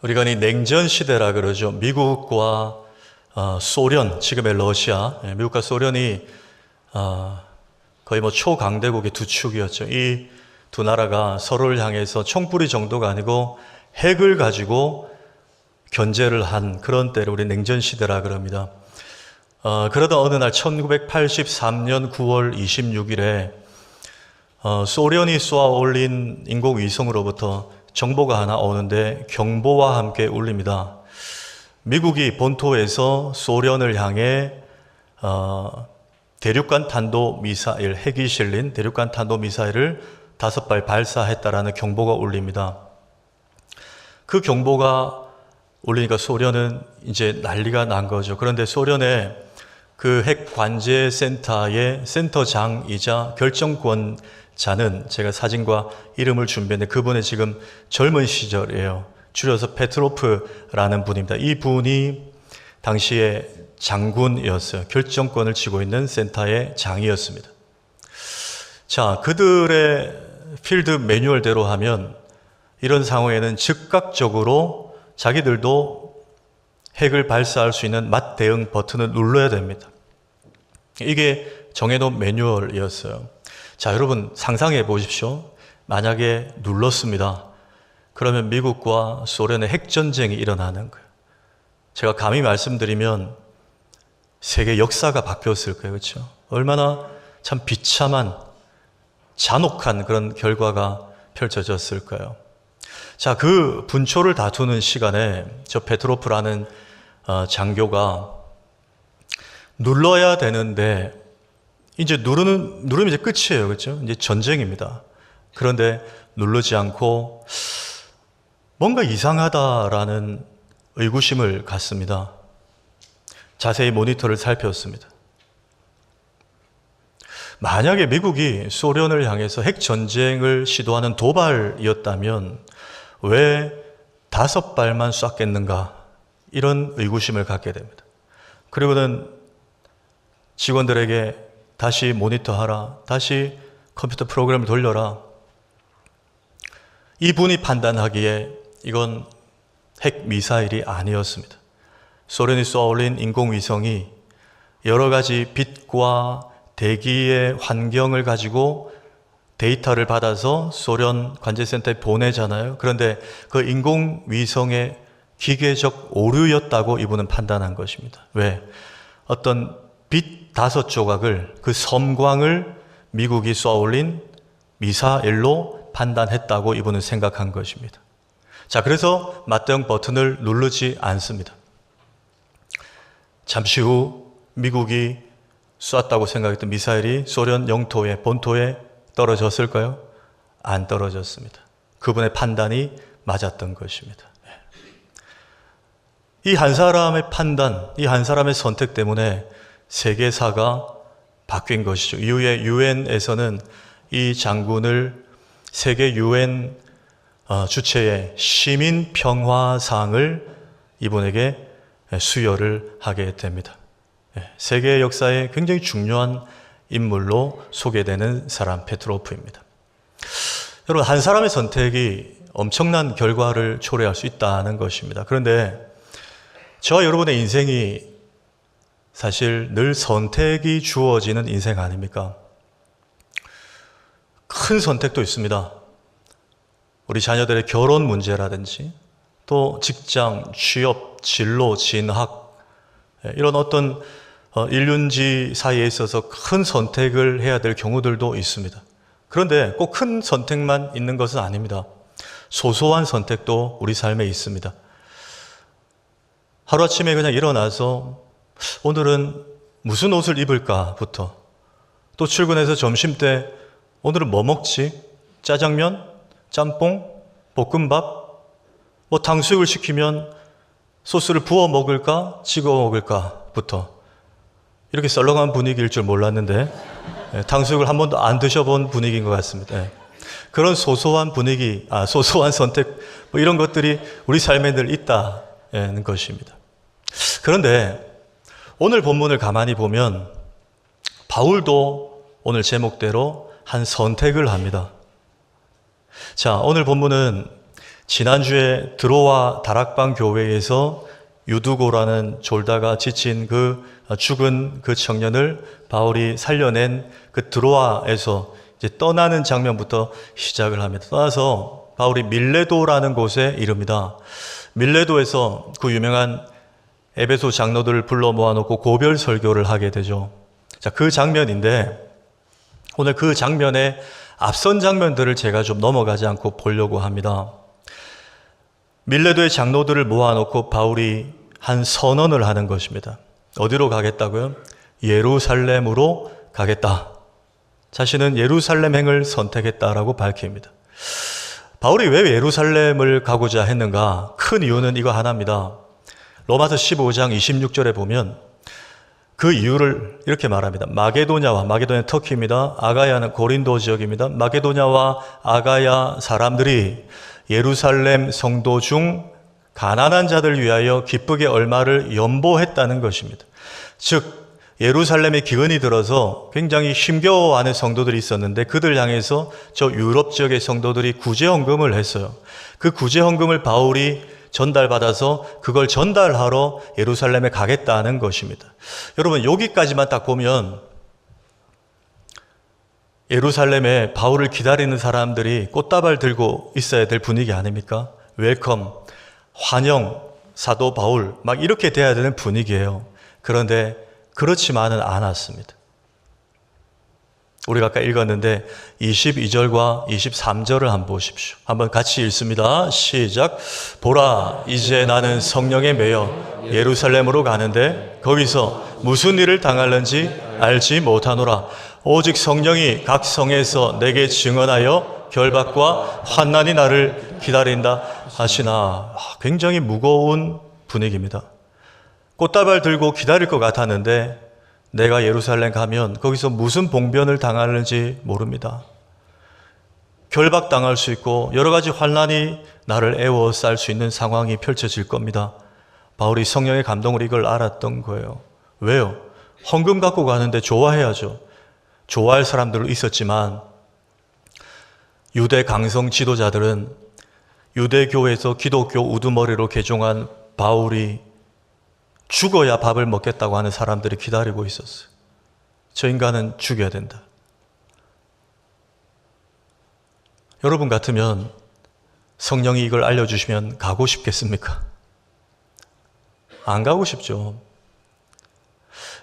우리가 이 냉전 시대라 그러죠. 미국과 소련, 지금의 러시아, 미국과 소련이 거의 초강대국의 두 축이었죠. 이 두 나라가 서로를 향해서 총뿌리 정도가 아니고 핵을 가지고 견제를 한 그런 때를 우리 냉전 시대라 그럽니다. 그러다 어느 날 1983년 9월 26일에 소련이 쏘아 올린 인공위성으로부터 정보가 하나 오는데 경보와 함께 울립니다. 미국이 본토에서 소련을 향해 대륙간 탄도미사일, 핵이 실린 대륙간 탄도미사일을 5발 발사했다라는 경보가 울립니다. 그 경보가 울리니까 소련은 이제 난리가 난 거죠. 그런데 소련의 그 핵 관제 센터의 센터장이자 결정권자는 제가 사진과 이름을 준비했는데 그분의 지금 젊은 시절이에요. 줄여서 페트로프라는 분입니다. 이 분이 당시에 장군이었어요. 결정권을 쥐고 있는 센터의 장이었습니다. 자, 그들의 필드 매뉴얼대로 하면 이런 상황에는 즉각적으로 자기들도 핵을 발사할 수 있는 맞대응 버튼을 눌러야 됩니다. 이게 정해놓은 매뉴얼이었어요. 자, 여러분 상상해 보십시오. 만약에 눌렀습니다. 그러면 미국과 소련의 핵전쟁이 일어나는 거예요. 제가 감히 말씀드리면 세계 역사가 바뀌었을 거예요. 그렇죠? 얼마나 참 비참한 잔혹한 그런 결과가 펼쳐졌을까요? 자, 그 분초를 다투는 시간에 저 페트로프라는 장교가 눌러야 되는데 이제 누르면 이제 끝이에요. 그렇죠? 이제 전쟁입니다. 그런데 누르지 않고 뭔가 이상하다라는 의구심을 갖습니다. 자세히 모니터를 살폈습니다. 만약에 미국이 소련을 향해서 핵전쟁을 시도하는 도발이었다면 왜 5발만 쐈겠는가? 이런 의구심을 갖게 됩니다. 그리고는 직원들에게 다시 모니터하라, 다시 컴퓨터 프로그램을 돌려라. 이분이 판단하기에 이건 핵미사일이 아니었습니다. 소련이 쏘아올린 인공위성이 여러 가지 빛과 대기의 환경을 가지고 데이터를 받아서 소련 관제센터에 보내잖아요. 그런데 그 인공위성의 기계적 오류였다고 이분은 판단한 것입니다. 왜? 어떤 빛 5조각을, 그 섬광을 미국이 쏘아올린 미사일로 판단했다고 이분은 생각한 것입니다. 자, 그래서 맞대응 버튼을 누르지 않습니다. 잠시 후 미국이 쐈다고 생각했던 미사일이 소련 영토에, 본토에 떨어졌을까요? 안 떨어졌습니다. 그분의 판단이 맞았던 것입니다. 이 한 사람의 판단, 이 한 사람의 선택 때문에 세계사가 바뀐 것이죠. 이후에 유엔에서는 이 장군을 세계 유엔 주최의 시민평화상을 이분에게 수여를 하게 됩니다. 세계 역사에 굉장히 중요한 인물로 소개되는 사람 페트로프입니다. 여러분, 한 사람의 선택이 엄청난 결과를 초래할 수 있다는 것입니다. 그런데 저와 여러분의 인생이 사실 늘 선택이 주어지는 인생 아닙니까? 큰 선택도 있습니다. 우리 자녀들의 결혼 문제라든지 또 직장, 취업, 진로, 진학 이런 어떤 일륜지 사이에 있어서 큰 선택을 해야 될 경우들도 있습니다. 그런데 꼭 큰 선택만 있는 것은 아닙니다. 소소한 선택도 우리 삶에 있습니다. 하루아침에 그냥 일어나서 오늘은 무슨 옷을 입을까부터 또 출근해서 점심때 오늘은 뭐 먹지? 짜장면? 짬뽕? 볶음밥? 뭐 탕수육을 시키면 소스를 부어 먹을까? 찍어 먹을까?부터 이렇게 썰렁한 분위기일 줄 몰랐는데 탕수육을 한 번도 안 드셔본 분위기인 것 같습니다. 그런 소소한 분위기, 소소한 선택 뭐 이런 것들이 우리 삶에 늘 있다는 것입니다. 그런데 오늘 본문을 가만히 보면 바울도 오늘 제목대로 한 선택을 합니다. 자, 오늘 본문은 지난주에 드로아 다락방 교회에서 유두고라는 졸다가 지친 그 죽은 그 청년을 바울이 살려낸 그 드로아에서 이제 떠나는 장면부터 시작을 합니다. 떠나서 바울이 밀레도라는 곳에 이릅니다. 밀레도에서 그 유명한 에베소 장로들을 불러 모아놓고 고별 설교를 하게 되죠. 자, 그 장면인데 오늘 그 장면의 앞선 장면들을 제가 좀 넘어가지 않고 보려고 합니다. 밀레도의 장로들을 모아놓고 바울이 한 선언을 하는 것입니다. 어디로 가겠다고요? 예루살렘으로 가겠다. 자신은 예루살렘행을 선택했다라고 밝힙니다. 바울이 왜 예루살렘을 가고자 했는가? 큰 이유는 이거 하나입니다. 로마서 15장 26절에 보면 그 이유를 이렇게 말합니다. 마게도냐 터키입니다. 아가야는 고린도 지역입니다. 마게도냐와 아가야 사람들이 예루살렘 성도 중 가난한 자들 위하여 기쁘게 얼마를 연보했다는 것입니다. 즉 예루살렘에 기근이 들어서 굉장히 힘겨워하는 성도들이 있었는데 그들 향해서 저 유럽 지역의 성도들이 구제헌금을 했어요. 그 구제헌금을 바울이 전달받아서 그걸 전달하러 예루살렘에 가겠다는 것입니다. 여러분 여기까지만 딱 보면 예루살렘에 바울을 기다리는 사람들이 꽃다발 들고 있어야 될 분위기 아닙니까? 웰컴, 환영, 사도 바울 막 이렇게 돼야 되는 분위기예요. 그런데 그렇지만은 않았습니다. 우리가 아까 읽었는데 22절과 23절을 한번 보십시오. 한번 같이 읽습니다. 시작. 보라, 이제 나는 성령에 매여 예루살렘으로 가는데 거기서 무슨 일을 당할는지 알지 못하노라. 오직 성령이 각 성에서 내게 증언하여 결박과 환난이 나를 기다린다 하시나. 굉장히 무거운 분위기입니다. 꽃다발 들고 기다릴 것 같았는데 내가 예루살렘 가면 거기서 무슨 봉변을 당하는지 모릅니다. 결박당할 수 있고 여러 가지 환난이 나를 에워쌀 수 있는 상황이 펼쳐질 겁니다. 바울이 성령의 감동으로 이걸 알았던 거예요. 왜요? 헌금 갖고 가는데 좋아해야죠. 좋아할 사람들도 있었지만 유대 강성 지도자들은 유대교에서 기독교 우두머리로 개종한 바울이 죽어야 밥을 먹겠다고 하는 사람들이 기다리고 있었어요. 저 인간은 죽여야 된다. 여러분 같으면 성령이 이걸 알려주시면 가고 싶겠습니까? 안 가고 싶죠.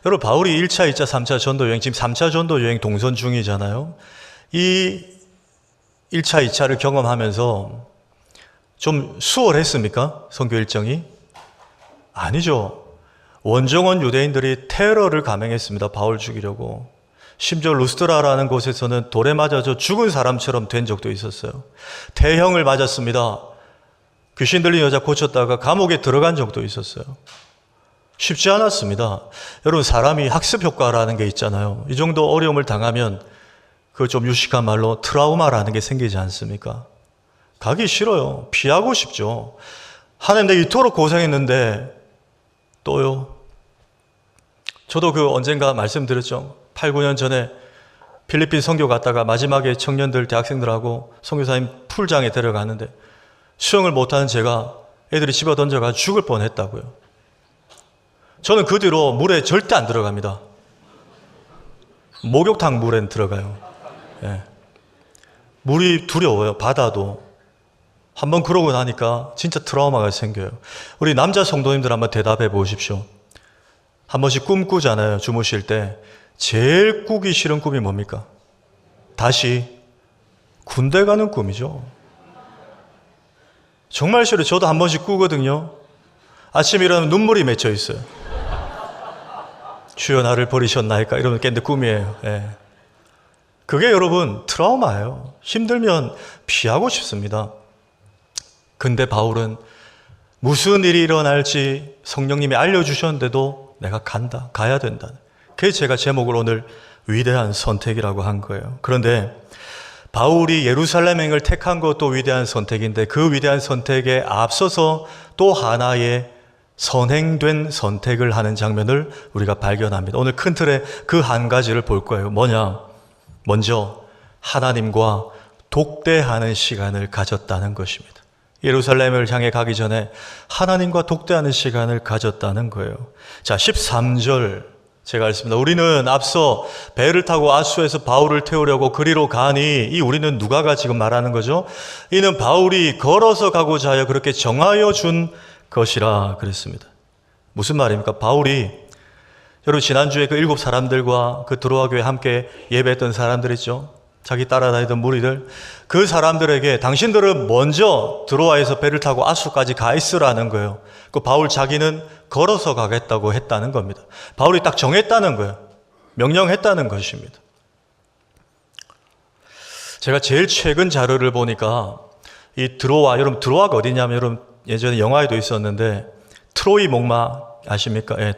여러분 바울이 1차, 2차, 3차 전도 여행, 지금 3차 전도 여행 동선 중이잖아요. 이 1차, 2차를 경험하면서 좀 수월했습니까? 선교 일정이? 아니죠. 원정원 유대인들이 테러를 감행했습니다. 바울 죽이려고. 심지어 루스드라라는 곳에서는 돌에 맞아서 죽은 사람처럼 된 적도 있었어요. 태형을 맞았습니다. 귀신 들린 여자 고쳤다가 감옥에 들어간 적도 있었어요. 쉽지 않았습니다. 여러분 사람이 학습 효과라는 게 있잖아요. 이 정도 어려움을 당하면 그 좀 유식한 말로 트라우마라는 게 생기지 않습니까? 가기 싫어요. 피하고 싶죠. 하나님 내가 이토록 고생했는데 또요. 저도 그 언젠가 말씀드렸죠. 8, 9년 전에 필리핀 선교 갔다가 마지막에 청년들, 대학생들하고 선교사님 풀장에 데려갔는데 수영을 못하는 제가 애들이 집어 던져가 죽을 뻔했다고요. 저는 그 뒤로 물에 절대 안 들어갑니다. 목욕탕 물엔 들어가요. 예. 물이 두려워요. 바다도. 한번 그러고 나니까 진짜 트라우마가 생겨요. 우리 남자 성도님들 한번 대답해 보십시오. 한 번씩 꿈 꾸잖아요. 주무실 때. 제일 꾸기 싫은 꿈이 뭡니까? 다시 군대 가는 꿈이죠. 정말 싫어요. 저도 한 번씩 꾸거든요. 아침에 일어나면 눈물이 맺혀 있어요. 주여 나를 버리셨나이까? 이러면 깼는데 꿈이에요. 예. 그게 여러분 트라우마예요. 힘들면 피하고 싶습니다. 근데 바울은 무슨 일이 일어날지 성령님이 알려주셨는데도 내가 간다, 가야 된다. 그게 제가 제목을 오늘 위대한 선택이라고 한 거예요. 그런데 바울이 예루살렘행을 택한 것도 위대한 선택인데 그 위대한 선택에 앞서서 또 하나의 선행된 선택을 하는 장면을 우리가 발견합니다. 오늘 큰 틀에 그 한 가지를 볼 거예요. 뭐냐? 먼저 하나님과 독대하는 시간을 가졌다는 것입니다. 예루살렘을 향해 가기 전에 하나님과 독대하는 시간을 가졌다는 거예요. 자, 13절 제가 읽습니다. 우리는 앞서 배를 타고 아수에서 바울을 태우려고 그리로 가니, 이 우리는 누가가 지금 말하는 거죠. 이는 바울이 걸어서 가고자 하여 그렇게 정하여 준 것이라 그랬습니다. 무슨 말입니까? 바울이, 여러분 지난주에 그 7 사람들과 그 드로아 교회에 함께 예배했던 사람들 있죠. 자기 따라다니던 무리들, 그 사람들에게 당신들은 먼저 드로아에서 배를 타고 아수까지 가 있으라는 거예요. 그 바울 자기는 걸어서 가겠다고 했다는 겁니다. 바울이 딱 정했다는 거예요. 명령했다는 것입니다. 제가 제일 최근 자료를 보니까 이 드로아, 여러분 드로아가 어디냐면, 여러분 예전에 영화에도 있었는데 트로이 목마 아십니까? 예,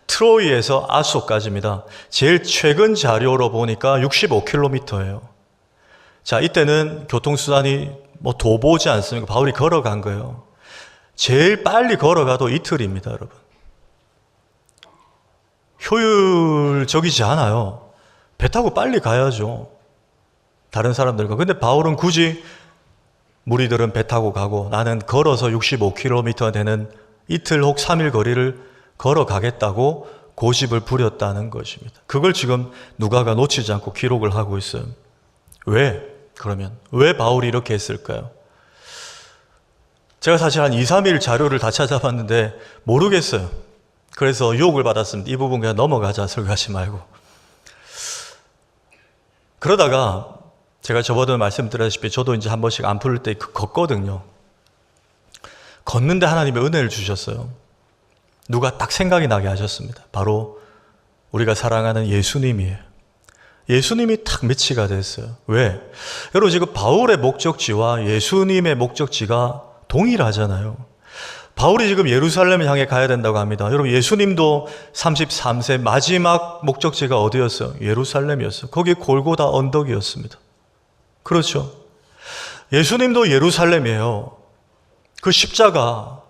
트로이에서 아수까지입니다. 제일 최근 자료로 보니까 65km예요. 자, 이때는 교통수단이 뭐 도보지 않습니까? 바울이 걸어간 거예요. 제일 빨리 걸어가도 이틀입니다, 여러분. 효율적이지 않아요. 배 타고 빨리 가야죠. 다른 사람들과. 근데 바울은 굳이, 무리들은 배 타고 가고 나는 걸어서 65km 되는 이틀 혹 3일 거리를 걸어가겠다고 고집을 부렸다는 것입니다. 그걸 지금 누가가 놓치지 않고 기록을 하고 있어요. 그러면 왜 바울이 이렇게 했을까요? 제가 사실 한 2, 3일 자료를 다 찾아봤는데 모르겠어요. 그래서 유혹을 받았습니다. 이 부분 그냥 넘어가자, 설교하지 말고. 그러다가 제가 저번에 말씀드렸다시피 저도 이제 한 번씩 안 풀릴 때 걷거든요. 걷는데 하나님의 은혜를 주셨어요. 누가 딱 생각이 나게 하셨습니다. 바로 우리가 사랑하는 예수님이에요. 예수님이 딱 매치가 됐어요. 왜? 여러분 지금 바울의 목적지와 예수님의 목적지가 동일하잖아요. 바울이 지금 예루살렘을 향해 가야 된다고 합니다. 여러분 예수님도 33세 마지막 목적지가 어디였어요? 예루살렘이었어요. 거기 골고다 언덕이었습니다. 그렇죠? 예수님도 예루살렘이에요. 그 십자가,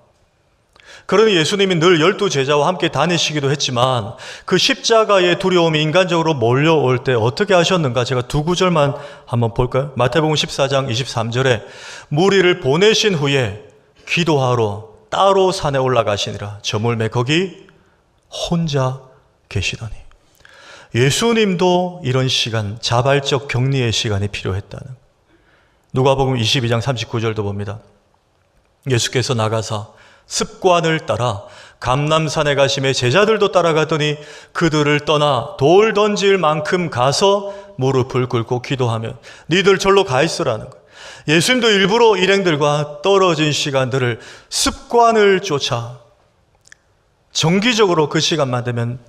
그러니 예수님이 늘 12제자와 함께 다니시기도 했지만 그 십자가의 두려움이 인간적으로 몰려올 때 어떻게 하셨는가, 제가 2구절만 한번 볼까요? 마태복음 14장 23절에 무리를 보내신 후에 기도하러 따로 산에 올라가시니라. 저물매 거기 혼자 계시더니. 예수님도 이런 시간, 자발적 격리의 시간이 필요했다는. 누가복음 22장 39절도 봅니다. 예수께서 나가사 습관을 따라 감람산에 가심에 제자들도 따라가더니 그들을 떠나 돌 던질 만큼 가서 무릎을 꿇고 기도하면 니들 절로 가 있으라는 거예요. 예수님도 일부러 일행들과 떨어진 시간들을 습관을 쫓아 정기적으로 그 시간만 되면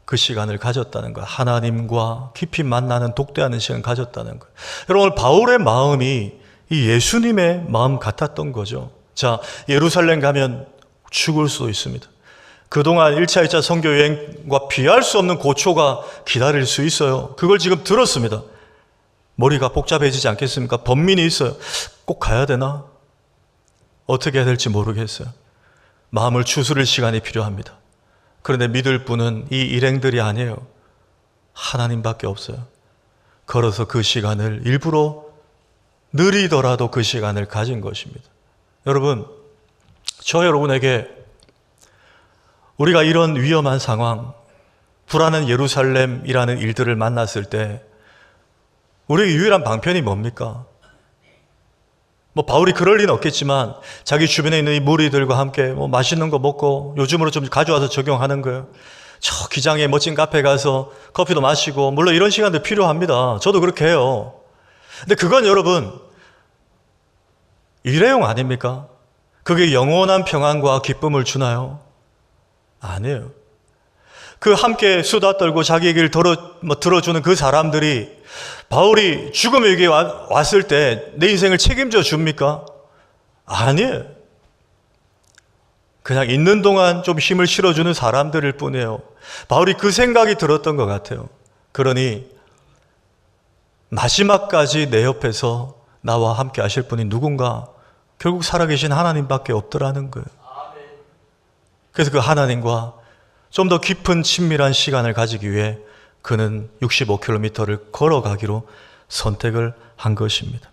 그 시간을 가졌다는 거예요. 하나님과 깊이 만나는 독대하는 시간을 가졌다는 거예요. 여러분 바울의 마음이 이 예수님의 마음 같았던 거죠. 자, 예루살렘 가면 죽을 수도 있습니다. 그동안 1차, 2차 선교 여행과 피할 수 없는 고초가 기다릴 수 있어요. 그걸 지금 들었습니다. 머리가 복잡해지지 않겠습니까? 번민이 있어요. 꼭 가야 되나? 어떻게 해야 될지 모르겠어요. 마음을 추스릴 시간이 필요합니다. 그런데 믿을 분은 이 일행들이 아니에요. 하나님밖에 없어요. 걸어서 그 시간을 일부러 느리더라도 그 시간을 가진 것입니다. 여러분, 저 여러분에게 우리가 이런 위험한 상황, 불안한 예루살렘이라는 일들을 만났을 때 우리의 유일한 방편이 뭡니까? 뭐 바울이 그럴 리는 없겠지만 자기 주변에 있는 이 무리들과 함께 뭐 맛있는 거 먹고 요즘으로 좀 가져와서 적용하는 거예요. 저 기장에 멋진 카페 가서 커피도 마시고, 물론 이런 시간들 필요합니다. 저도 그렇게 해요. 근데 그건 여러분 일회용 아닙니까? 그게 영원한 평안과 기쁨을 주나요? 아니에요. 그 함께 수다 떨고 자기 얘기를 들어주는 그 사람들이 바울이 죽음의 위기에 왔을 때 내 인생을 책임져 줍니까? 아니에요. 그냥 있는 동안 좀 힘을 실어주는 사람들일 뿐이에요. 바울이 그 생각이 들었던 것 같아요. 그러니 마지막까지 내 옆에서 나와 함께 하실 분이 누군가, 결국 살아계신 하나님밖에 없더라는 거예요. 그래서 그 하나님과 좀 더 깊은 친밀한 시간을 가지기 위해 그는 65km를 걸어가기로 선택을 한 것입니다.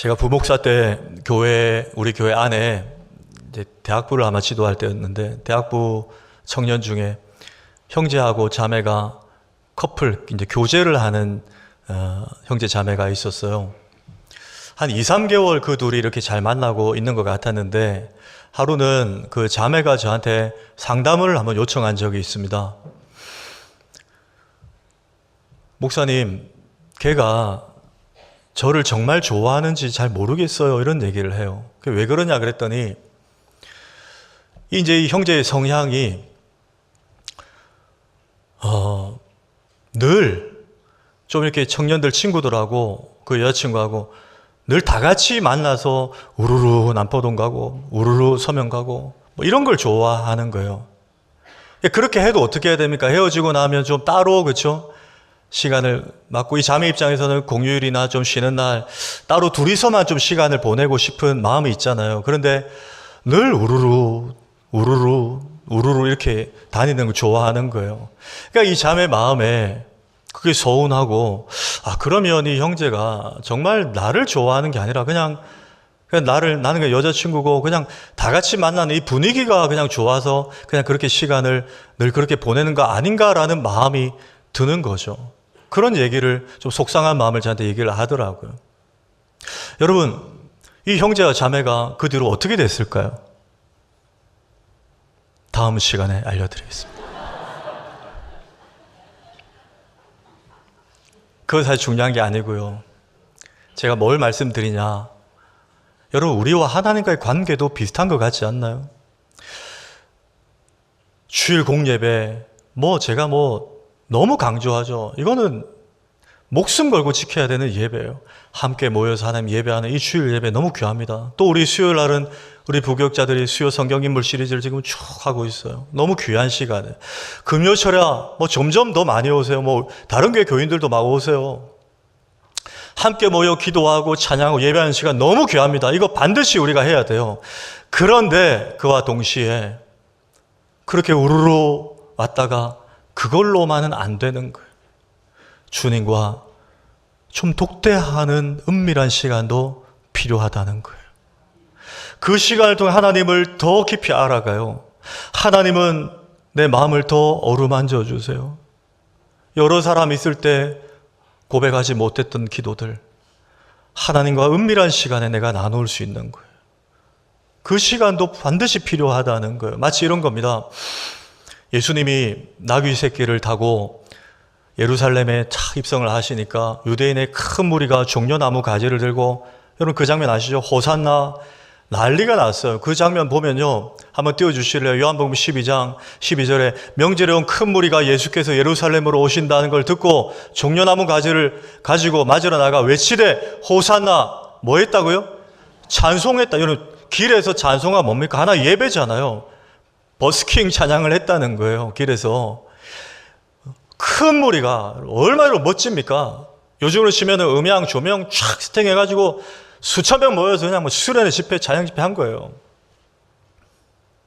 제가 부목사 때 우리 교회 안에 이제 대학부를 아마 지도할 때였는데, 대학부 청년 중에 형제하고 자매가 커플, 이제 교제를 하는 형제 자매가 있었어요. 한 2, 3개월 그 둘이 이렇게 잘 만나고 있는 것 같았는데, 하루는 그 자매가 저한테 상담을 한번 요청한 적이 있습니다. 목사님, 걔가 저를 정말 좋아하는지 잘 모르겠어요. 이런 얘기를 해요. 왜 그러냐 그랬더니, 이제 이 형제의 성향이 늘 좀 이렇게 청년들 친구들하고 그 여자친구하고 늘 다 같이 만나서 우르르 남포동 가고 우르르 서면 가고 뭐 이런 걸 좋아하는 거예요. 그렇게 해도 어떻게 해야 됩니까? 헤어지고 나면 좀 따로, 그렇죠? 시간을 맞고, 이 자매 입장에서는 공휴일이나 좀 쉬는 날 따로 둘이서만 좀 시간을 보내고 싶은 마음이 있잖아요. 그런데 늘 우르르 이렇게 다니는 걸 좋아하는 거예요. 그러니까 이 자매 마음에 그게 서운하고, 그러면 이 형제가 정말 나를 좋아하는 게 아니라 그냥 나는 그냥 여자친구고 그냥 다 같이 만나는 이 분위기가 그냥 좋아서 그냥 그렇게 시간을 늘 그렇게 보내는 거 아닌가라는 마음이 드는 거죠. 그런 얘기를, 좀 속상한 마음을 저한테 얘기를 하더라고요. 여러분, 이 형제와 자매가 그 뒤로 어떻게 됐을까요? 다음 시간에 알려드리겠습니다. 그건 사실 중요한 게 아니고요. 제가 뭘 말씀드리냐, 여러분, 우리와 하나님과의 관계도 비슷한 것 같지 않나요? 주일 공예배, 제가 너무 강조하죠. 이거는 목숨 걸고 지켜야 되는 예배예요. 함께 모여서 하나님 예배하는 이 주일 예배 너무 귀합니다. 또 우리 수요일 날은 우리 부교육자들이 수요 성경인물 시리즈를 지금 쭉 하고 있어요. 너무 귀한 시간에. 금요철야 점점 더 많이 오세요. 다른 교회 교인들도 막 오세요. 함께 모여 기도하고 찬양하고 예배하는 시간 너무 귀합니다. 이거 반드시 우리가 해야 돼요. 그런데 그와 동시에 그렇게 우르르 왔다가 그걸로만은 안 되는 거예요. 주님과 좀 독대하는 은밀한 시간도 필요하다는 거예요. 그 시간을 통해 하나님을 더 깊이 알아가요. 하나님은 내 마음을 더 어루만져 주세요. 여러 사람 있을 때 고백하지 못했던 기도들, 하나님과 은밀한 시간에 내가 나눌 수 있는 거예요. 그 시간도 반드시 필요하다는 거예요. 마치 이런 겁니다. 예수님이 나귀 새끼를 타고 예루살렘에 착 입성을 하시니까 유대인의 큰 무리가 종려나무 가지를 들고, 여러분 그 장면 아시죠? 호산나 난리가 났어요. 그 장면 보면요, 한번 띄워주실래요? 요한복음 12장 12절에 명절에 온 큰 무리가 예수께서 예루살렘으로 오신다는 걸 듣고 종려나무 가지를 가지고 맞으러 나가 외치되 호산나, 뭐 했다고요? 찬송했다. 여러분, 길에서 찬송가 뭡니까? 하나 예배잖아요. 버스킹 찬양을 했다는 거예요. 길에서. 큰 무리가 얼마나 멋집니까? 요즘으로 치면 음향, 조명 촥 세팅해가지고 수천 명 모여서 그냥 수련회 집회, 찬양 집회 한 거예요.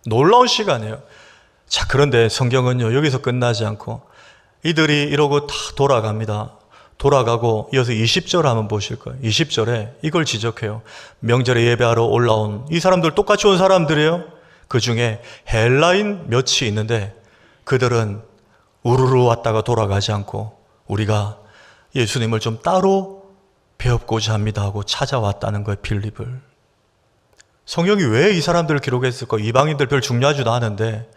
놀라운 시간이에요. 자, 그런데 성경은요, 여기서 끝나지 않고 이들이 이러고 다 돌아갑니다. 돌아가고 이어서 20절 한번 보실 거예요. 20절에 이걸 지적해요. 명절에 예배하러 올라온 이 사람들 똑같이 온 사람들이에요. 그 중에 헬라인 몇이 있는데 그들은 우르르 왔다가 돌아가지 않고 우리가 예수님을 좀 따로 배웠고자 합니다 하고 찾아왔다는 거예요. 빌립을. 성경이 왜 이 사람들을 기록했을까? 이방인들 별 중요하지도 않은데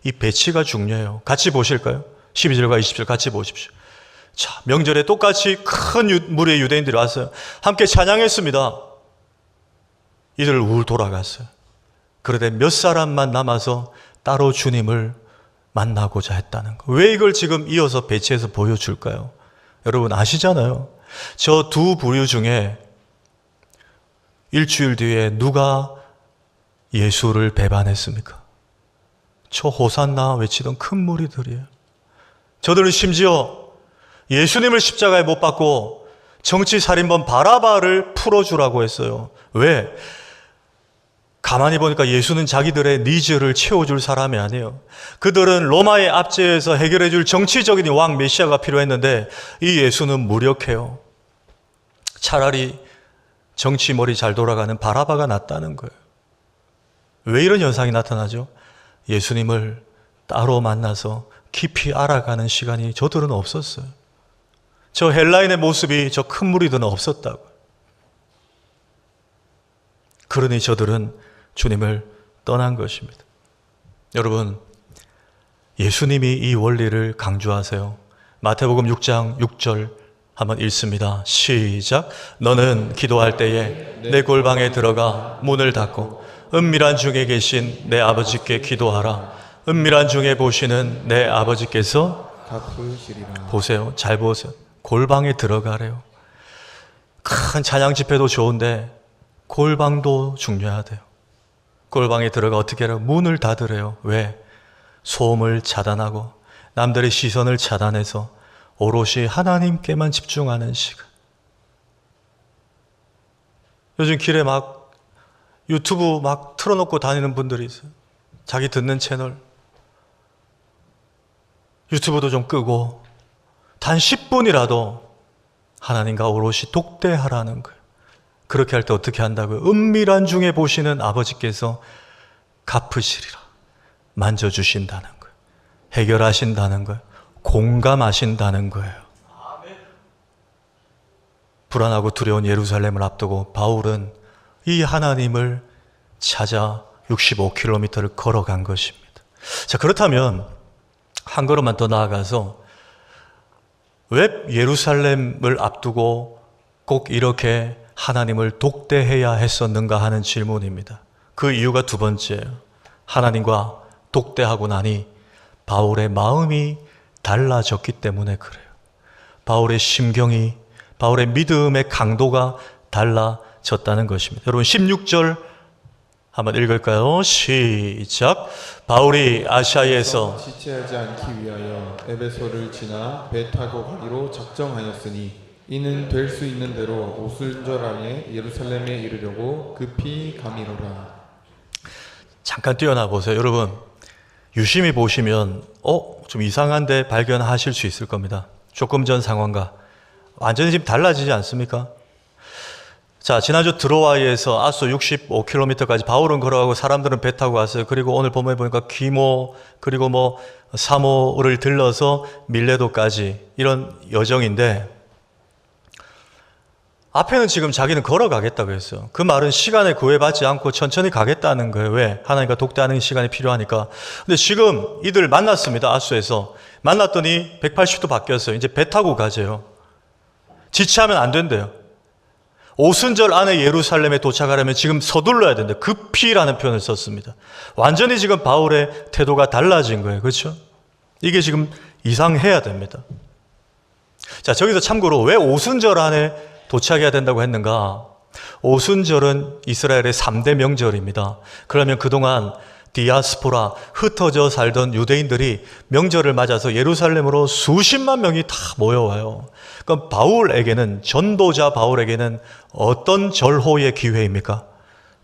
이 배치가 중요해요. 같이 보실까요? 12절과 20절 같이 보십시오. 자, 명절에 똑같이 큰 무리의 유대인들이 왔어요. 함께 찬양했습니다. 이들 우르르 돌아갔어요. 그런데 몇 사람만 남아서 따로 주님을 만나고자 했다는 거. 왜 이걸 지금 이어서 배치해서 보여줄까요? 여러분 아시잖아요. 저 두 부류 중에 일주일 뒤에 누가 예수를 배반했습니까? 저 호산나 외치던 큰 무리들이에요. 저들은 심지어 예수님을 십자가에 못 박고 정치살인범 바라바를 풀어주라고 했어요. 왜? 가만히 보니까 예수는 자기들의 니즈를 채워줄 사람이 아니에요. 그들은 로마의 압제에서 해결해줄 정치적인 왕 메시아가 필요했는데 이 예수는 무력해요. 차라리 정치 머리 잘 돌아가는 바라바가 낫다는 거예요. 왜 이런 현상이 나타나죠? 예수님을 따로 만나서 깊이 알아가는 시간이 저들은 없었어요. 저 헬라인의 모습이 저 큰 무리들은 없었다고. 그러니 저들은 주님을 떠난 것입니다. 여러분, 예수님이 이 원리를 강조하세요. 마태복음 6장 6절 한번 읽습니다. 시작. 너는 기도할 때에 내 골방에 들어가 문을 닫고 은밀한 중에 계신 내 아버지께 기도하라. 은밀한 중에 보시는 내 아버지께서 갚으시리라. 보세요. 잘 보세요. 골방에 들어가래요. 큰 찬양 집회도 좋은데 골방도 중요하대요. 골방에 들어가 어떻게 해요? 문을 닫으래요. 왜? 소음을 차단하고 남들의 시선을 차단해서 오롯이 하나님께만 집중하는 시간. 요즘 길에 막 유튜브 막 틀어놓고 다니는 분들이 있어요. 자기 듣는 채널. 유튜브도 좀 끄고 단 10분이라도 하나님과 오롯이 독대하라는 거예요. 그렇게 할 때 어떻게 한다고요? 은밀한 중에 보시는 아버지께서 갚으시리라. 만져주신다는 거예요. 해결하신다는 거예요. 공감하신다는 거예요. 불안하고 두려운 예루살렘을 앞두고 바울은 이 하나님을 찾아 65km를 걸어간 것입니다. 자, 그렇다면 한 걸음만 더 나아가서 왜 예루살렘을 앞두고 꼭 이렇게 하나님을 독대해야 했었는가 하는 질문입니다. 그 이유가 두 번째예요. 하나님과 독대하고 나니 바울의 마음이 달라졌기 때문에 그래요. 바울의 심경이, 바울의 믿음의 강도가 달라졌다는 것입니다. 여러분 16절 한번 읽을까요? 시작. 바울이 아시아에서 지체하지 않기 위하여 에베소를 지나 배 타고 가기로 작정하였으니 이는 될 수 있는 대로 오순절 안에 예루살렘에 이르려고 급히 가미로라. 잠깐 뛰어나 보세요. 여러분 유심히 보시면 좀 이상한데 발견하실 수 있을 겁니다. 조금 전 상황과 완전히 지금 달라지지 않습니까? 자, 지난주 드로아이에서 아소 65km까지 바울은 걸어가고 사람들은 배 타고 갔어요. 그리고 오늘 본문에 보니까 기모 그리고 사모를 들러서 밀레도까지 이런 여정인데 앞에는 지금 자기는 걸어가겠다고 했어요. 그 말은 시간에 구애받지 않고 천천히 가겠다는 거예요. 왜? 하나님과 독대하는 시간이 필요하니까. 근데 지금 이들 만났습니다. 아소에서. 만났더니 180도 바뀌었어요. 이제 배 타고 가재요. 지체하면 안 된대요. 오순절 안에 예루살렘에 도착하려면 지금 서둘러야 된대요. 급히라는 표현을 썼습니다. 완전히 지금 바울의 태도가 달라진 거예요. 그렇죠? 이게 지금 이상해야 됩니다. 자, 저기서 참고로 왜 오순절 안에 도착해야 된다고 했는가? 오순절은 이스라엘의 3대 명절입니다. 그러면 그동안 디아스포라, 흩어져 살던 유대인들이 명절을 맞아서 예루살렘으로 수십만 명이 다 모여와요. 그럼 바울에게는, 전도자 바울에게는 어떤 절호의 기회입니까?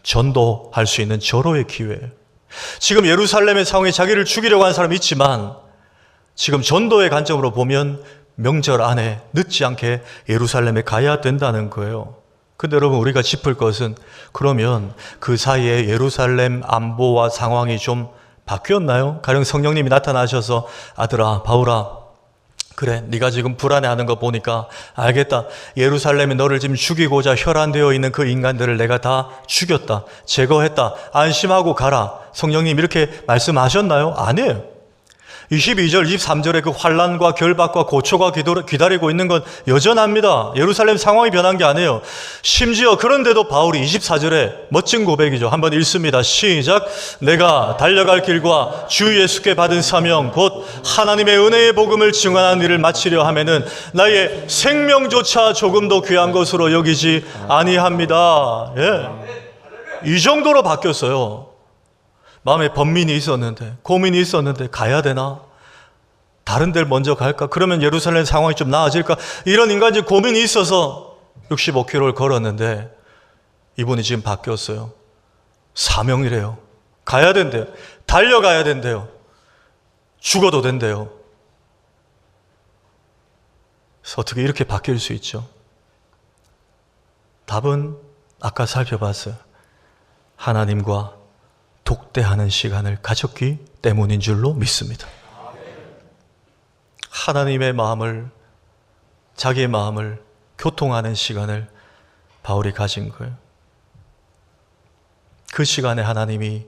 전도할 수 있는 절호의 기회예요. 지금 예루살렘의 상황에 자기를 죽이려고 하는 사람이 있지만 지금 전도의 관점으로 보면 명절 안에 늦지 않게 예루살렘에 가야 된다는 거예요. 근데 여러분 우리가 짚을 것은 그러면 그 사이에 예루살렘 안보와 상황이 좀 바뀌었나요? 가령 성령님이 나타나셔서 아들아 바울아 그래 네가 지금 불안해하는 거 보니까 알겠다. 예루살렘에 너를 지금 죽이고자 혈안되어 있는 그 인간들을 내가 다 죽였다. 제거했다. 안심하고 가라. 성령님 이렇게 말씀하셨나요? 아니에요. 22절, 23절에 그 환난과 결박과 고초가 기다리고 있는 건 여전합니다. 예루살렘 상황이 변한 게 아니에요. 심지어 그런데도 바울이 24절에 멋진 고백이죠. 한번 읽습니다. 시작. 내가 달려갈 길과 주 예수께 받은 사명 곧 하나님의 은혜의 복음을 증언하는 일을 마치려 하면은 나의 생명조차 조금도 귀한 것으로 여기지 아니합니다. 예. 이 정도로 바뀌었어요. 마음에 번민이 있었는데, 고민이 있었는데 가야 되나? 다른 데를 먼저 갈까? 그러면 예루살렘 상황이 좀 나아질까? 이런 인간적 고민이 있어서 65km를 걸었는데 이분이 지금 바뀌었어요. 사명이래요. 가야 된대요. 달려가야 된대요. 죽어도 된대요. 그래서 어떻게 이렇게 바뀔 수 있죠? 답은 아까 살펴봤어요. 하나님과 독대하는 시간을 가졌기 때문인 줄로 믿습니다. 하나님의 마음을, 자기의 마음을 교통하는 시간을 바울이 가진 거예요. 그 시간에 하나님이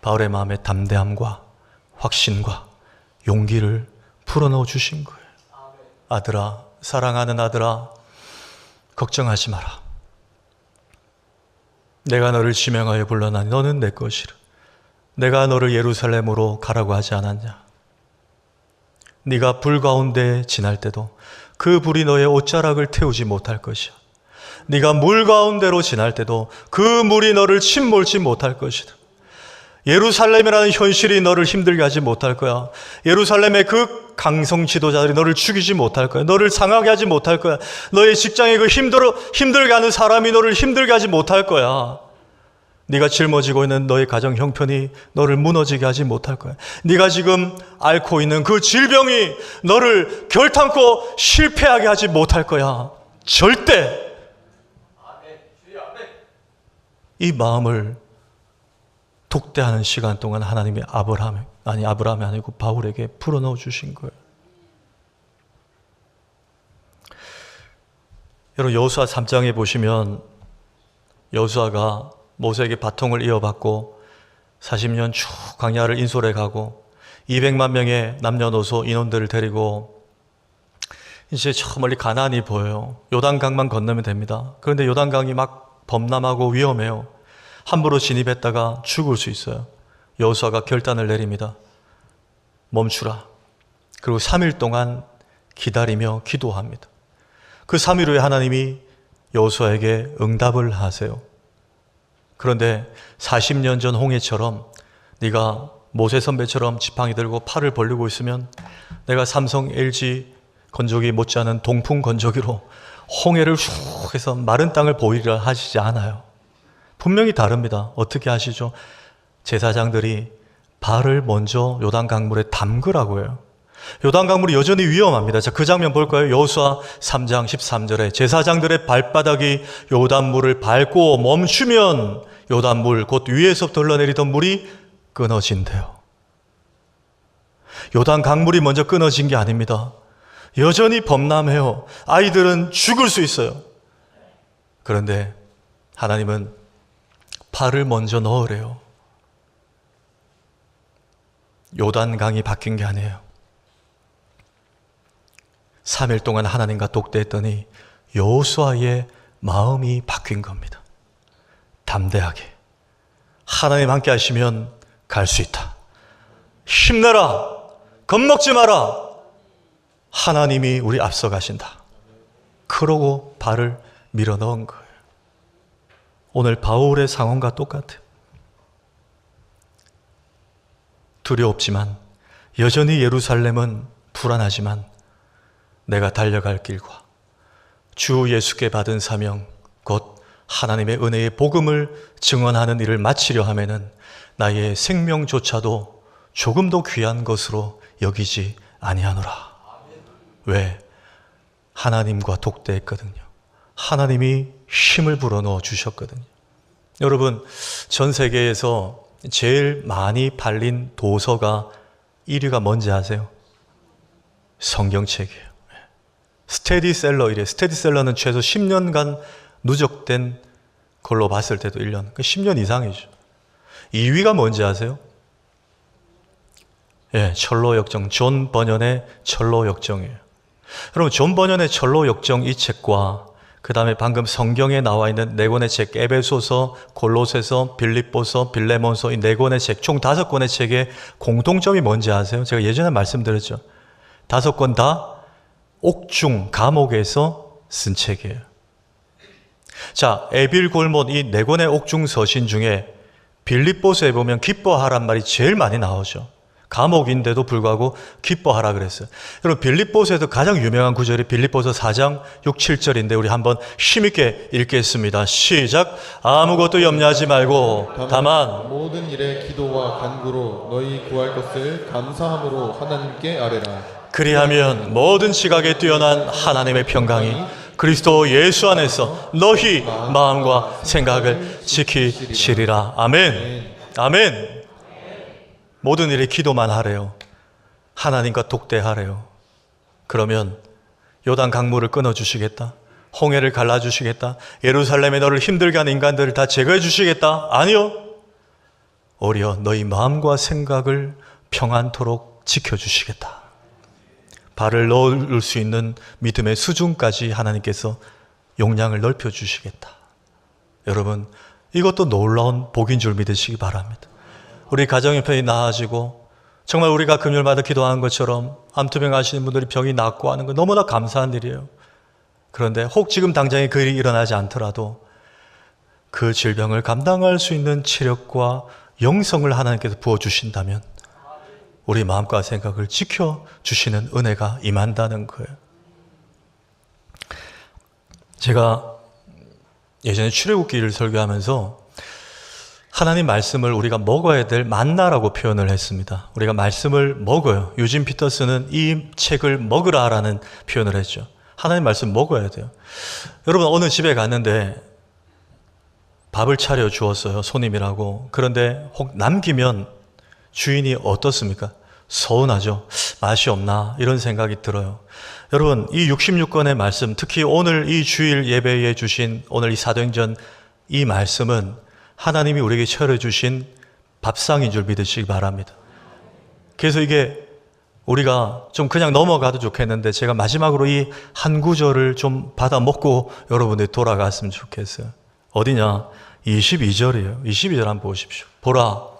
바울의 마음에 담대함과 확신과 용기를 불어넣어 주신 거예요. 아들아, 사랑하는 아들아, 걱정하지 마라. 내가 너를 지명하여 불러나니 너는 내 것이라. 내가 너를 예루살렘으로 가라고 하지 않았냐. 네가 불 가운데 지날 때도 그 불이 너의 옷자락을 태우지 못할 것이야. 네가 물 가운데로 지날 때도 그 물이 너를 침몰지 못할 것이다. 예루살렘이라는 현실이 너를 힘들게 하지 못할 거야. 예루살렘의 그 강성 지도자들이 너를 죽이지 못할 거야. 너를 상하게 하지 못할 거야. 너의 직장에 그 힘들게 하는 사람이 너를 힘들게 하지 못할 거야. 네가 짊어지고 있는 너의 가정 형편이 너를 무너지게 하지 못할 거야. 네가 지금 앓고 있는 그 질병이 너를 결탄코 실패하게 하지 못할 거야. 절대. 이 마음을 독대하는 시간 동안 하나님이 아브라함이 아니고 바울에게 불어넣어 주신 거예요. 여러분, 여호수아 3장에 보시면 여호수아가 모세에게 바통을 이어받고 40년 쭉 광야를 인솔해 가고 200만 명의 남녀노소 인원들을 데리고 이제 저 멀리 가나안이 보여요. 요단강만 건너면 됩니다. 그런데 요단강이 막 범람하고 위험해요. 함부로 진입했다가 죽을 수 있어요. 여호수아가 결단을 내립니다. 멈추라. 그리고 3일 동안 기다리며 기도합니다. 그 3일 후에 하나님이 여호수아에게 응답을 하세요. 그런데 40년 전 홍해처럼 네가 모세 선배처럼 지팡이 들고 팔을 벌리고 있으면 내가 삼성 LG 건조기 못지않은 동풍 건조기로 홍해를 훅 해서 마른 땅을 보이리라 하시지 않아요. 분명히 다릅니다. 어떻게 하시죠? 제사장들이 발을 먼저 요단 강물에 담그라고 해요. 요단 강물이 여전히 위험합니다. 자, 그 장면 볼까요? 여호수아 3장 13절에 제사장들의 발바닥이 요단물을 밟고 멈추면 요단물, 곧 위에서부터 흘러내리던 물이 끊어진대요. 요단 강물이 먼저 끊어진 게 아닙니다. 여전히 범람해요. 아이들은 죽을 수 있어요. 그런데 하나님은 발을 먼저 넣으래요. 요단강이 바뀐 게 아니에요. 3일 동안 하나님과 독대했더니 여호수아의 마음이 바뀐 겁니다. 담대하게 하나님 함께 하시면 갈 수 있다. 힘내라. 겁먹지 마라. 하나님이 우리 앞서 가신다. 그러고 발을 밀어 넣은 거예요. 오늘 바울의 상황과 똑같아요. 두렵지만 여전히 예루살렘은 불안하지만 내가 달려갈 길과 주 예수께 받은 사명 곧 하나님의 은혜의 복음을 증언하는 일을 마치려 하면은 나의 생명조차도 조금도 귀한 것으로 여기지 아니하노라. 왜? 하나님과 독대했거든요. 하나님이 힘을 불어넣어 주셨거든요. 여러분, 전 세계에서 제일 많이 팔린 도서가 1위가 뭔지 아세요? 성경책이에요. 스테디셀러이래요. 스테디셀러는 최소 10년간 누적된 걸로 봤을 때도 1년, 10년 이상이죠. 2위가 뭔지 아세요? 철로역정, 존 버년의 철로역정이에요. 여러분, 존 버년의 철로역정 이 책과 그 다음에 방금 성경에 나와 있는 네 권의 책, 에베소서, 골로새서, 빌립보서, 빌레몬서 이 네 권의 책, 총 5권의 책의 공통점이 뭔지 아세요? 제가 예전에 말씀드렸죠. 5권 다 옥중, 감옥에서 쓴 책이에요. 자, 에빌 골못 이 네 권의 옥중 서신 중에 빌립보서에 보면 기뻐하란 말이 제일 많이 나오죠. 감옥인데도 불구하고 기뻐하라 그랬어요. 여러분, 빌립보서에도 가장 유명한 구절이 빌립보서 4장 6, 7절인데 우리 한번 힘있게 읽겠습니다. 시작. 아무것도 염려하지 말고 다만 모든 일에 기도와 간구로 너희 구할 것을 감사함으로 하나님께 아뢰라. 그리하면 모든 지각에 뛰어난 하나님의 평강이 그리스도 예수 안에서 너희 마음과 생각을 지키시리라. 아멘. 아멘. 모든 일에 기도만 하래요. 하나님과 독대하래요. 그러면 요단 강물을 끊어주시겠다? 홍해를 갈라주시겠다? 예루살렘에 너를 힘들게 하는 인간들을 다 제거해 주시겠다? 아니요. 오히려 너희 마음과 생각을 평안토록 지켜주시겠다. 발을 넣을 수 있는 믿음의 수준까지 하나님께서 용량을 넓혀주시겠다. 여러분, 이것도 놀라운 복인 줄 믿으시기 바랍니다. 우리 가정 형편이 나아지고 정말 우리가 금요일마다 기도하는 것처럼 암투병 하시는 분들이 병이 낫고 하는 건 너무나 감사한 일이에요. 그런데 혹 지금 당장에 그 일이 일어나지 않더라도 그 질병을 감당할 수 있는 체력과 영성을 하나님께서 부어주신다면 우리 마음과 생각을 지켜주시는 은혜가 임한다는 거예요. 제가 예전에 출애굽기를 설교하면서 하나님 말씀을 우리가 먹어야 될 만나라고 표현을 했습니다. 우리가 말씀을 먹어요. 유진 피터스는 이 책을 먹으라라는 표현을 했죠. 하나님 말씀 먹어야 돼요. 여러분, 어느 집에 갔는데 밥을 차려 주었어요. 손님이라고. 그런데 혹 남기면 주인이 어떻습니까? 서운하죠. 맛이 없나? 이런 생각이 들어요. 여러분, 이 66권의 말씀, 특히 오늘 이 주일 예배에 주신 오늘 이 사도행전 이 말씀은 하나님이 우리에게 차려주신 밥상인 줄 믿으시기 바랍니다. 그래서 이게 우리가 좀 그냥 넘어가도 좋겠는데 제가 마지막으로 이 한 구절을 좀 받아 먹고 여러분들이 돌아갔으면 좋겠어요. 어디냐? 22절이에요. 22절 한번 보십시오. 보라,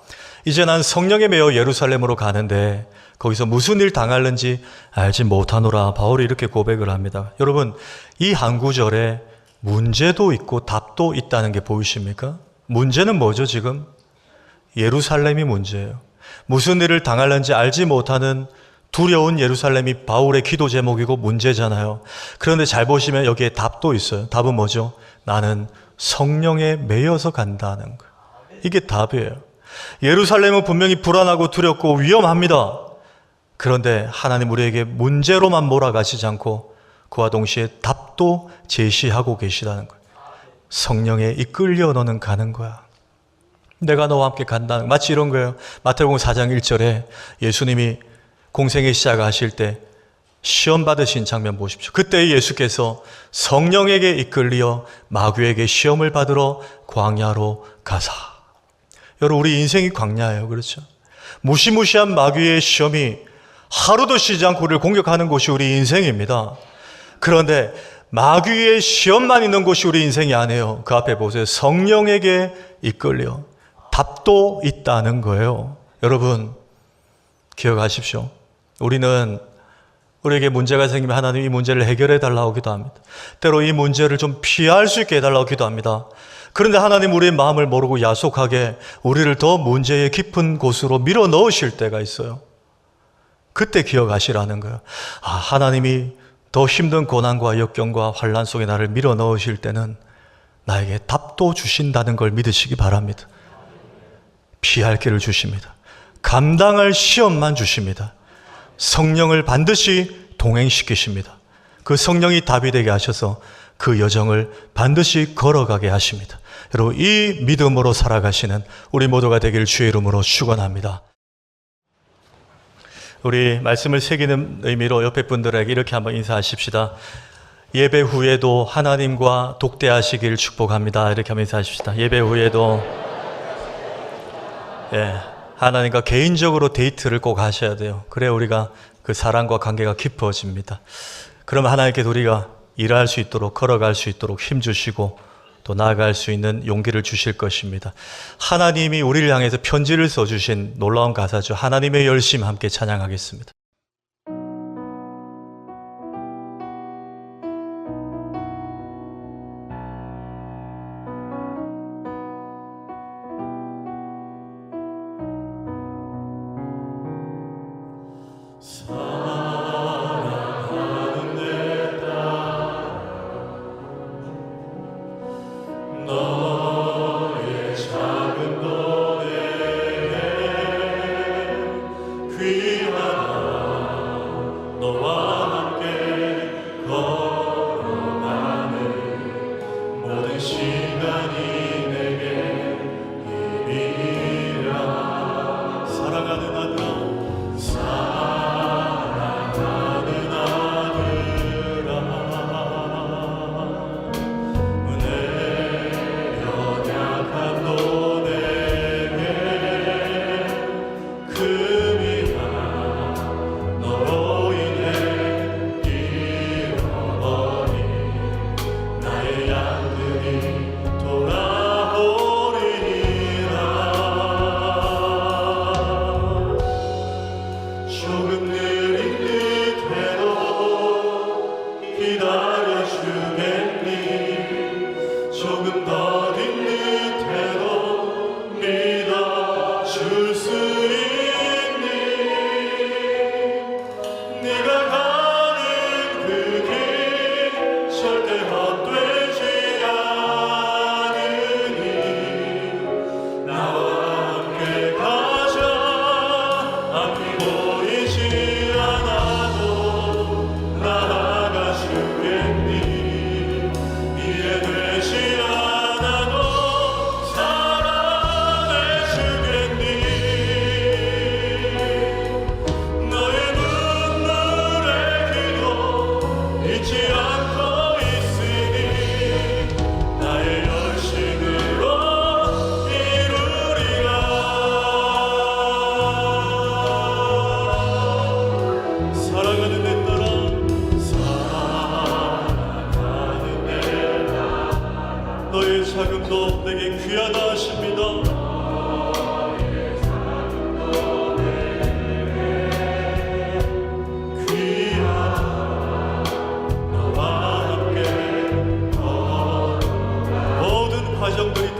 이제 난 성령에 매여 예루살렘으로 가는데 거기서 무슨 일 당할는지 알지 못하노라. 바울이 이렇게 고백을 합니다. 여러분, 이 한 구절에 문제도 있고 답도 있다는 게 보이십니까? 문제는 뭐죠 지금? 예루살렘이 문제예요. 무슨 일을 당할는지 알지 못하는 두려운 예루살렘이 바울의 기도 제목이고 문제잖아요. 그런데 잘 보시면 여기에 답도 있어요. 답은 뭐죠? 나는 성령에 매여서 간다는 거예요. 이게 답이에요. 예루살렘은 분명히 불안하고 두렵고 위험합니다. 그런데 하나님 우리에게 문제로만 몰아가시지 않고 그와 동시에 답도 제시하고 계시다는 거예요. 성령에 이끌려 너는 가는 거야. 내가 너와 함께 간다는, 마치 이런 거예요. 마태복음 4장 1절에 예수님이 공생애 시작하실 때 시험 받으신 장면 보십시오. 그때 예수께서 성령에게 이끌려 마귀에게 시험을 받으러 광야로 가사. 여러분, 우리 인생이 광야예요. 그렇죠? 무시무시한 마귀의 시험이 하루도 쉬지 않고 우리를 공격하는 곳이 우리 인생입니다. 그런데 마귀의 시험만 있는 곳이 우리 인생이 아니에요. 그 앞에 보세요. 성령에게 이끌려 답도 있다는 거예요. 여러분, 기억하십시오. 우리에게 문제가 생기면 하나님 이 문제를 해결해 달라고 기도합니다. 때로 이 문제를 좀 피할 수 있게 해달라고 기도합니다. 그런데 하나님 우리의 마음을 모르고 야속하게 우리를 더 문제의 깊은 곳으로 밀어 넣으실 때가 있어요. 그때 기억하시라는 거예요. 하나님이 더 힘든 고난과 역경과 환난 속에 나를 밀어 넣으실 때는 나에게 답도 주신다는 걸 믿으시기 바랍니다. 피할 길을 주십니다. 감당할 시험만 주십니다. 성령을 반드시 동행시키십니다. 그 성령이 답이 되게 하셔서 그 여정을 반드시 걸어가게 하십니다. 여러분, 이 믿음으로 살아가시는 우리 모두가 되길 주의 이름으로 축원합니다. 우리 말씀을 새기는 의미로 옆에 분들에게 이렇게 한번 인사하십시다. 예배 후에도 하나님과 독대하시길 축복합니다. 이렇게 한번 인사하십시다. 예배 후에도 하나님과 개인적으로 데이트를 꼭 하셔야 돼요. 그래 우리가 그 사랑과 관계가 깊어집니다. 그러면 하나님께서 우리가 일할 수 있도록, 걸어갈 수 있도록 힘주시고 또 나아갈 수 있는 용기를 주실 것입니다. 하나님이 우리를 향해서 편지를 써주신 놀라운 가사죠. 하나님의 열심 함께 찬양하겠습니다. 너와 함께 걸어가 삶도 내게 귀하다 하십니다. 모든 과정들이